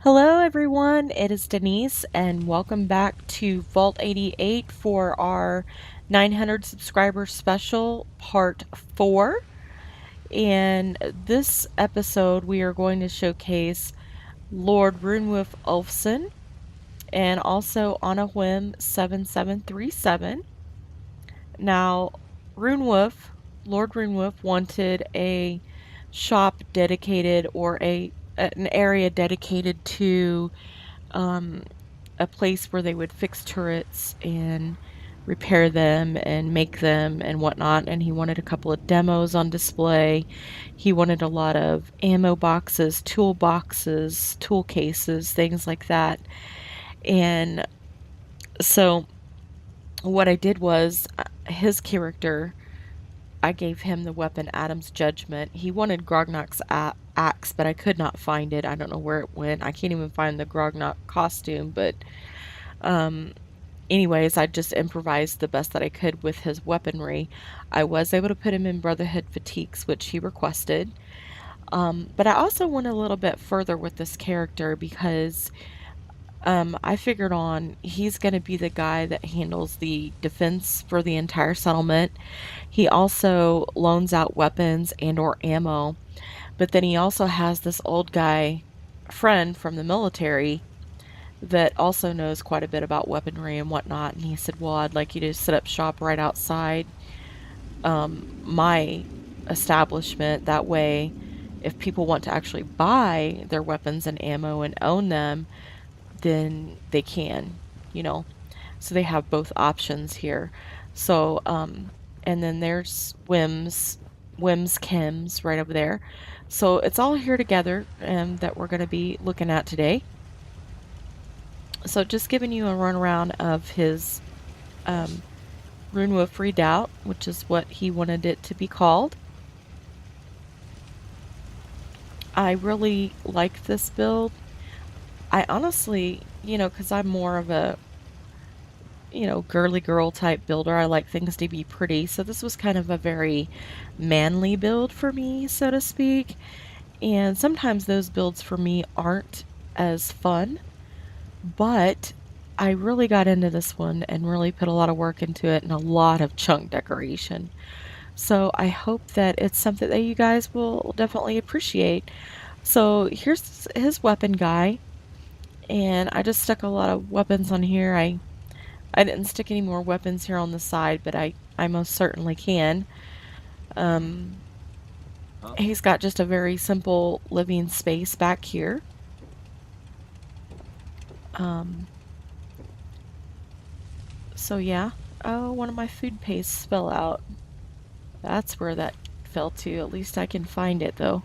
Hello everyone, it is Denise and welcome back to Vault 88 for our 900 subscriber special part 4. In this episode we are going to showcase Lord Runolfr Ulfsson and also OnaWhim7737. Now Lord Runolfr wanted a shop dedicated or an area dedicated to a place where they would fix turrets and repair them and make them and whatnot. And he wanted a couple of demos on display. He wanted a lot of ammo boxes, tool boxes, tool cases, things like that. And so what I did was his character, I gave him the weapon Adam's Judgment. He wanted Grognok's axe, but I could not find it. I don't know where it went. I can't even find the Grognok costume, but anyways, I just improvised the best that I could with his weaponry. I was able to put him in Brotherhood fatigues, which he requested. But I also went a little bit further with this character because I figured on he's going to be the guy that handles the defense for the entire settlement. He also loans out weapons and or ammo, but then he also has this old guy friend from the military that also knows quite a bit about weaponry and whatnot. And he said, well, I'd like you to set up shop right outside my establishment. That way, if people want to actually buy their weapons and ammo and own them, then they can, you know. So they have both options here. So, and then there's Whims Chems right over there. So it's all here together that we're going to be looking at today. So just giving you a runaround of his Runolfr Redoubt, which is what he wanted it to be called. I really like this build. I honestly, because I'm more of a, girly girl type builder, I like things to be pretty. So this was kind of a very manly build for me, so to speak. And sometimes those builds for me aren't as fun. But I really got into this one and really put a lot of work into it and a lot of chunk decoration. So I hope that it's something that you guys will definitely appreciate. So here's his weapon guy. And I just stuck a lot of weapons on here. I didn't stick any more weapons here on the side, but I most certainly can. He's got just a very simple living space back here. So yeah. Oh, one of my food pastes fell out. That's where that fell to. At least I can find it though.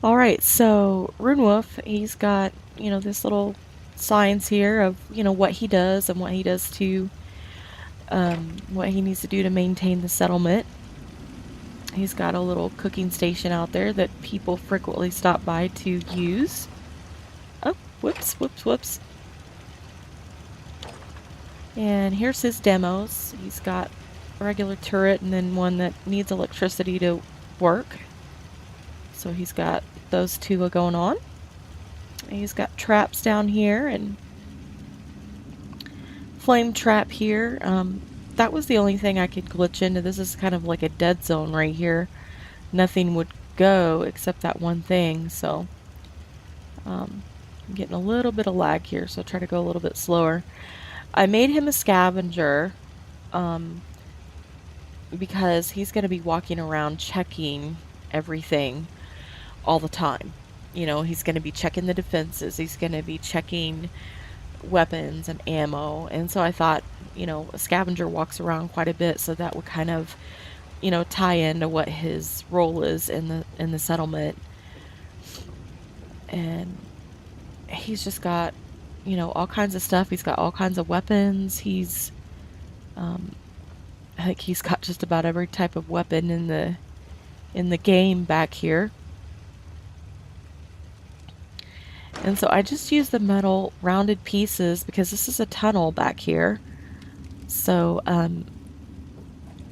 Alright, so Runolfr, he's got, this little signs here of, what he does and what he does to, what he needs to do to maintain the settlement. He's got a little cooking station out there that people frequently stop by to use. Oh, whoops, whoops, whoops. And here's his demos. He's got a regular turret and then one that needs electricity to work. So he's got those two going on. He's got traps down here and flame trap here. That was the only thing I could glitch into. This is kind of like a dead zone right here. Nothing would go except that one thing. So I'm getting a little bit of lag here, so I'll try to go a little bit slower. I made him a scavenger because he's going to be walking around checking everything all the time. He's going to be checking the defenses. He's going to be checking weapons and ammo. And so I thought, a scavenger walks around quite a bit, so that would kind of, tie into what his role is in the settlement. And he's just got, all kinds of stuff. He's got all kinds of weapons. He's, I think he's got just about every type of weapon in the game back here. And so I just used the metal rounded pieces because this is a tunnel back here. So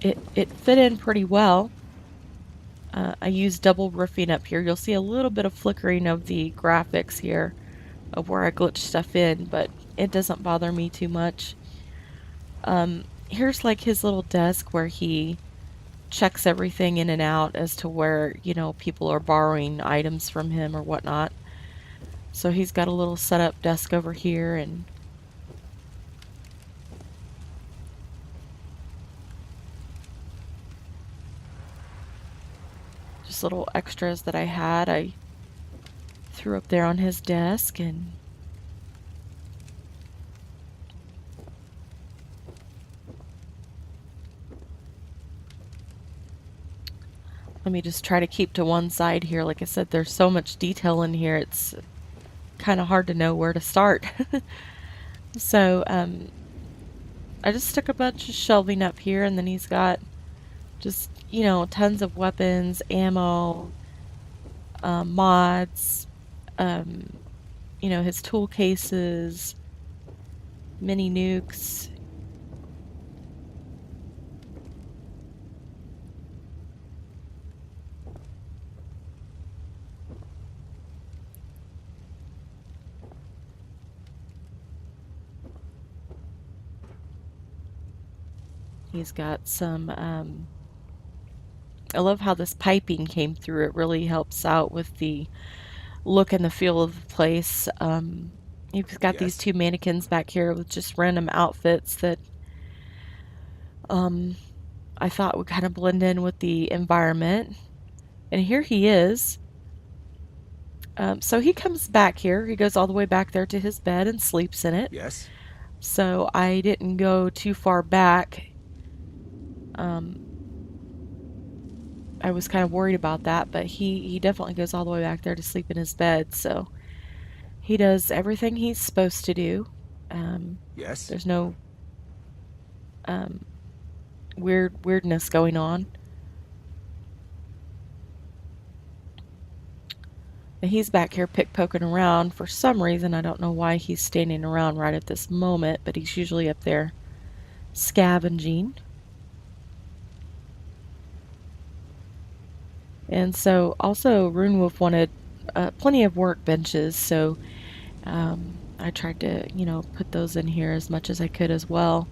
it fit in pretty well. I use double roofing up here. You'll see a little bit of flickering of the graphics here of where I glitch stuff in, but it doesn't bother me too much. Here's like his little desk where he checks everything in and out as to where, you know, people are borrowing items from him or whatnot. So he's got a little setup desk over here, and just little extras that I had, I threw up there on his desk. And let me just try to keep to one side here. Like I said, there's so much detail in here, it's kind of hard to know where to start. So I just stuck a bunch of shelving up here, and then he's got just, you know, tons of weapons, ammo, mods, you know, his tool cases, mini nukes. He's got some, I love how this piping came through. It really helps out with the look and the feel of the place. You've got these two mannequins back here with just random outfits that I thought would kind of blend in with the environment. And here he is. So he comes back here. He goes all the way back there to his bed and sleeps in it. Yes. So I didn't go too far back. I was kind of worried about that, but he definitely goes all the way back there to sleep in his bed. So he does everything he's supposed to do. Yes. There's no weirdness going on. And he's back here pickpoking around for some reason. I don't know why he's standing around right at this moment, but he's usually up there scavenging. And so also Runolfr wanted plenty of workbenches, so I tried to, you know, put those in here as much as I could as well.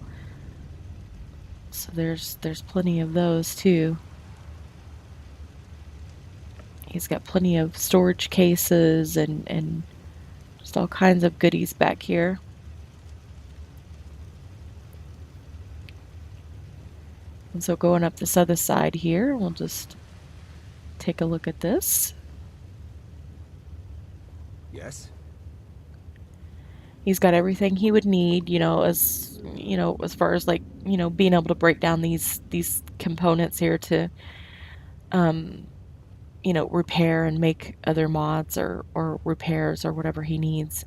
So there's plenty of those too. He's got plenty of storage cases and just all kinds of goodies back here. And so going up this other side here, we'll just take a look at this. Yes. He's got everything he would need, you know, as far as like, you know, being able to break down these components here to you know, repair and make other mods or repairs or whatever he needs.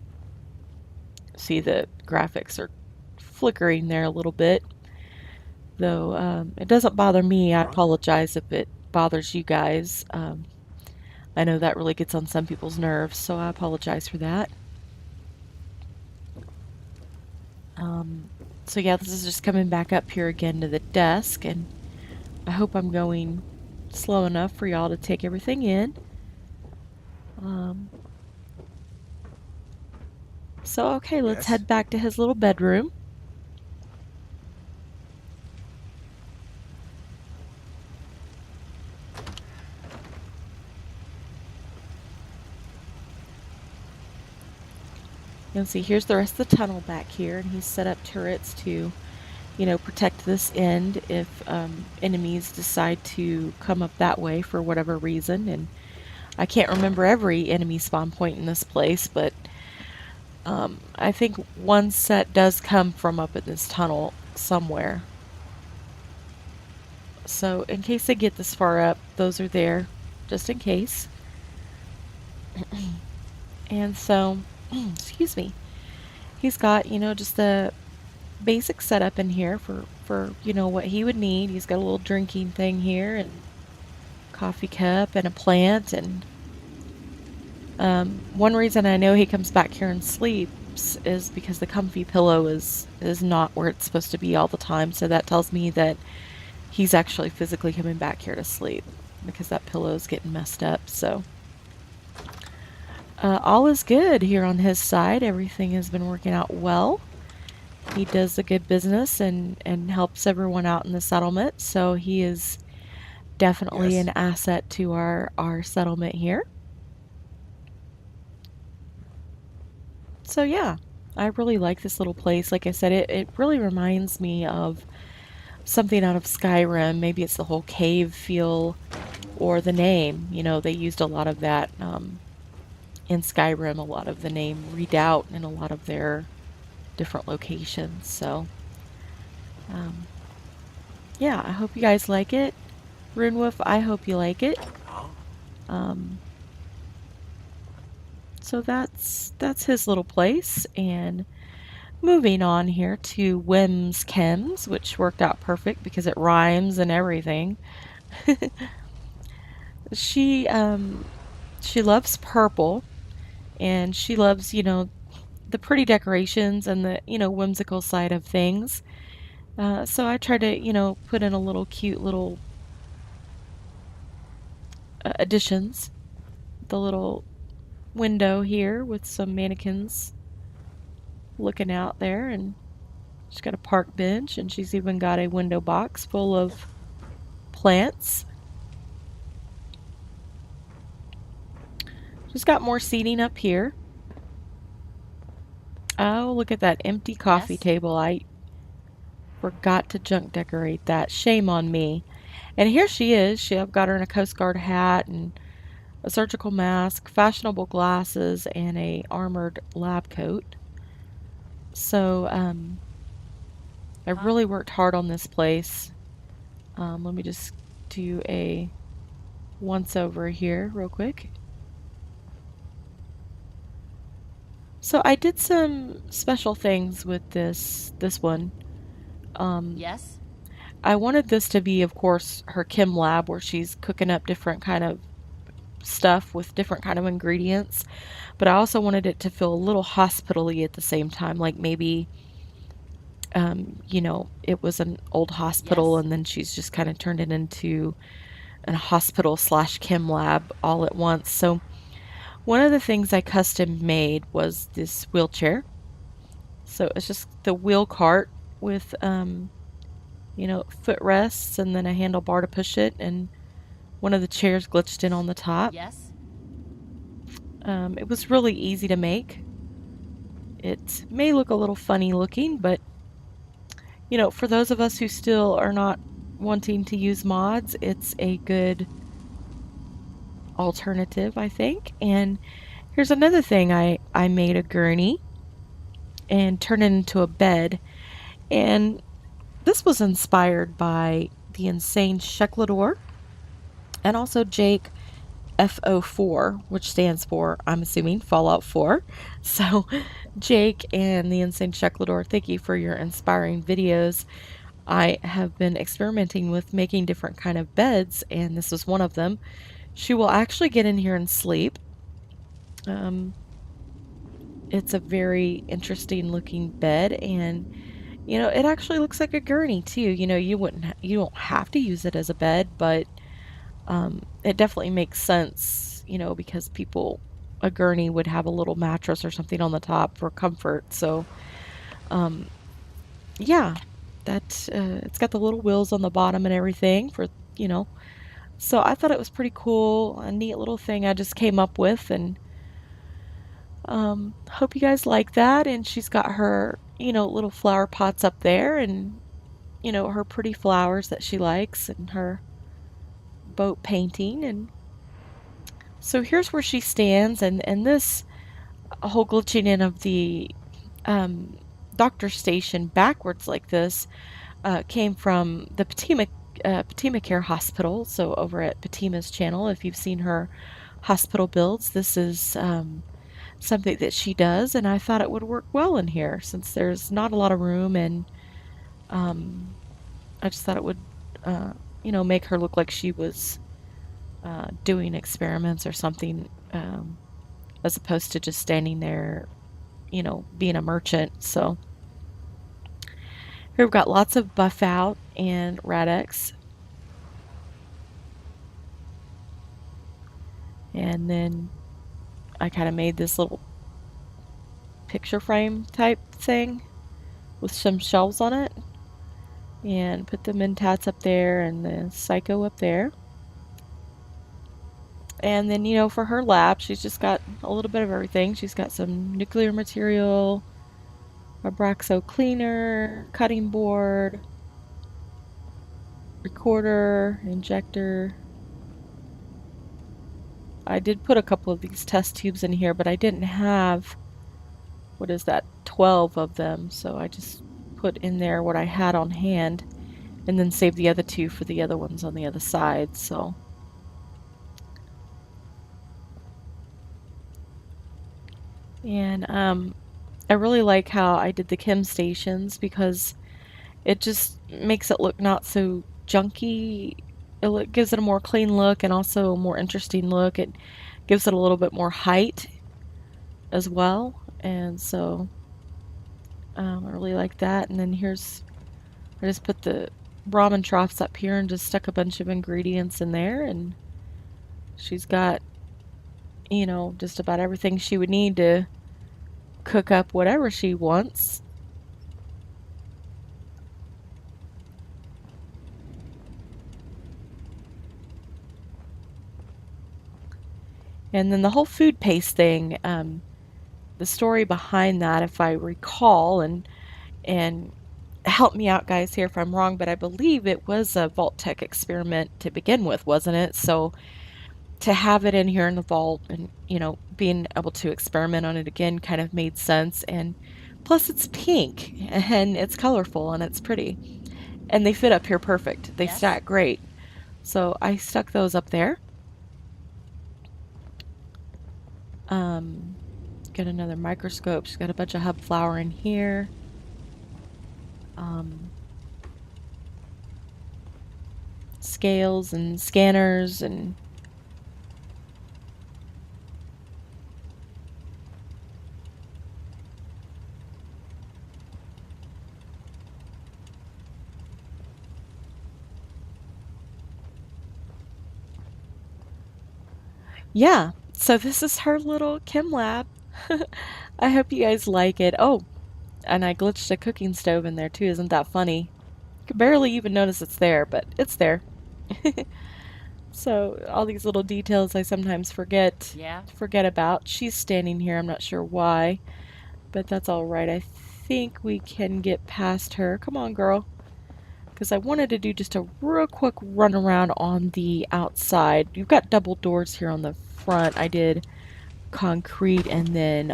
See, the graphics are flickering there a little bit, though it doesn't bother me. I apologize if it bothers you guys. I know that really gets on some people's nerves, so I apologize for that. So yeah, this is just coming back up here again to the desk, and I hope I'm going slow enough for y'all to take everything in. So okay, let's head back to his little bedroom. You'll see here's the rest of the tunnel back here, and he's set up turrets to, you know, protect this end if enemies decide to come up that way for whatever reason. And I can't remember every enemy spawn point in this place, but I think one set does come from up in this tunnel somewhere. So in case they get this far up, those are there just in case. And so, excuse me, he's got, you know, just the basic setup in here for you know, what he would need. He's got a little drinking thing here, and coffee cup, and a plant. And one reason I know he comes back here and sleeps is because the comfy pillow is not where it's supposed to be all the time. So that tells me that he's actually physically coming back here to sleep. because that pillow's getting messed up. So all is good here on his side. Everything has been working out well. He does a good business and helps everyone out in the settlement. So he is definitely an Yes. asset to our settlement here. So yeah, I really like this little place. Like I said, it really reminds me of something out of Skyrim. Maybe it's the whole cave feel or the name. You know, they used a lot of that in Skyrim, a lot of the name Redoubt in a lot of their different locations. So um, yeah, I hope you guys like it. Runewolf, I hope you like it. Huh? Um, so that's his little place, and moving on here to Whims Chems, which worked out perfect because it rhymes and everything. She she loves purple, and she loves, you know, the pretty decorations and the, you know, whimsical side of things. So I try to, you know, put in a little cute little additions. The little window here with some mannequins looking out there, and she's got a park bench, and she's even got a window box full of plants. She's got more seating up here. Oh, look at that empty coffee Yes? table. I forgot to junk decorate that. Shame on me. And here she is. I've got her in a Coast Guard hat and a surgical mask, fashionable glasses, and a armored lab coat. So, I Huh? really worked hard on this place. Let me just do a once over here real quick. So I did some special things with this one. Um, Yes? I wanted this to be, of course, her chem lab where she's cooking up different kind of stuff with different kind of ingredients, but I also wanted it to feel a little hospital-y at the same time, like maybe you know, it was an old hospital Yes? and then she's just kind of turned it into a hospital slash chem lab all at once. So one of the things I custom made was this wheelchair. So it's just the wheel cart with you know, footrests and then a handlebar to push it, and one of the chairs glitched in on the top. Yes? It was really easy to make. It may look a little funny looking, but you know, for those of us who still are not wanting to use mods, it's a good alternative, I think. And here's another thing. I made a gurney and turned it into a bed. And this was inspired by the Insane Shecklador and also Jake FO4, which stands for, I'm assuming, Fallout 4. So, Jake and the Insane Shecklador, thank you for your inspiring videos. I have been experimenting with making different kind of beds, and this is one of them. She will actually get in here and sleep. Um, it's a very interesting looking bed, and you know, it actually looks like a gurney too. You know, you don't have to use it as a bed, but it definitely makes sense, you know, because a gurney would have a little mattress or something on the top for comfort. So, um, yeah, it's got the little wheels on the bottom and everything for, you know. So I thought it was pretty cool, a neat little thing I just came up with, and hope you guys like that. And she's got her, you know, little flower pots up there, and you know, her pretty flowers that she likes, and her boat painting. And so here's where she stands, and this whole glitching in of the um, doctor station backwards like this came from the PotemaCare Hospital. So over at Potema's channel, if you've seen her hospital builds, this is something that she does, and I thought it would work well in here since there's not a lot of room, and um, I just thought it would, you know, make her look like she was doing experiments or something, as opposed to just standing there, you know, being a merchant. So here we've got lots of buff out and Radex. And then I kind of made this little picture frame type thing with some shelves on it. And put the Mentats up there and the Psycho up there. And then, you know, for her lab, she's just got a little bit of everything. She's got some nuclear material, a Braxo cleaner, cutting board, recorder, injector. I did put a couple of these test tubes in here, but I didn't have, what is that, 12 of them. So I just put in there what I had on hand and then saved the other two for the other ones on the other side. So and I really like how I did the chem stations because it just makes it look not so junky. It gives it a more clean look and also a more interesting look. It gives it a little bit more height as well. And so I really like that. And then I just put the ramen troughs up here and just stuck a bunch of ingredients in there. And she's got, you know, just about everything she would need to cook up whatever she wants. And then the whole food paste thing, the story behind that, if I recall, and help me out, guys, here if I'm wrong, but I believe it was a Vault Tech experiment to begin with, wasn't it? So to have it in here in the vault and, you know, being able to experiment on it again kind of made sense. And plus it's pink and it's colorful and it's pretty. And they fit up here perfect. They Yes. stack great. So I stuck those up there. Got another microscope. She's got a bunch of hub flour in here. Scales and scanners and yeah, so this is her little chem lab. I hope you guys like it. Oh, and I glitched a cooking stove in there too. Isn't that funny? You can barely even notice it's there, but it's there. So all these little details I sometimes forget about. She's standing here. I'm not sure why, but that's all right. I think we can get past her. Come on, girl. Because I wanted to do just a real quick run around on the outside. You've got double doors here on the front. I did concrete and then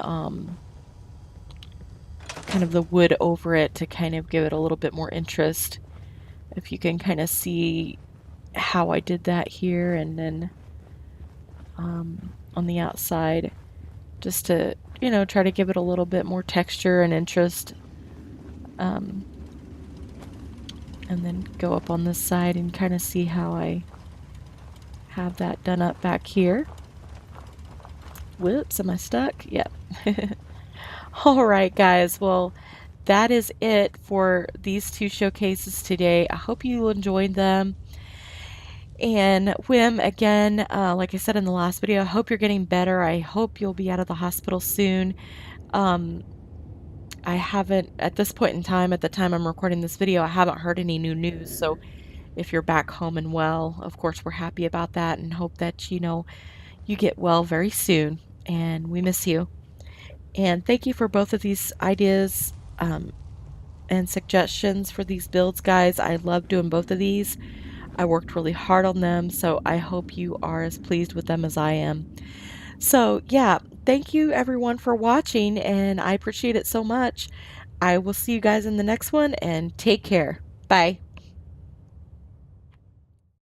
kind of the wood over it to kind of give it a little bit more interest. If you can kind of see how I did that here, and then on the outside just to, you know, try to give it a little bit more texture and interest. And then go up on this side and kind of see how I have that done up back here. Whoops, am I stuck? Yep. Alright guys, well that is it for these two showcases today. I hope you enjoyed them. And Whim, again, like I said in the last video, I hope you're getting better. I hope you'll be out of the hospital soon. I haven't, at this point in time, at the time I'm recording this video, I haven't heard any new news. So if you're back home and well, of course, we're happy about that and hope that, you know, you get well very soon. And we miss you. And thank you for both of these ideas and suggestions for these builds, guys. I love doing both of these. I worked really hard on them, so I hope you are as pleased with them as I am. So yeah, thank you everyone for watching, and I appreciate it so much. I will see you guys in the next one, and take care. Bye.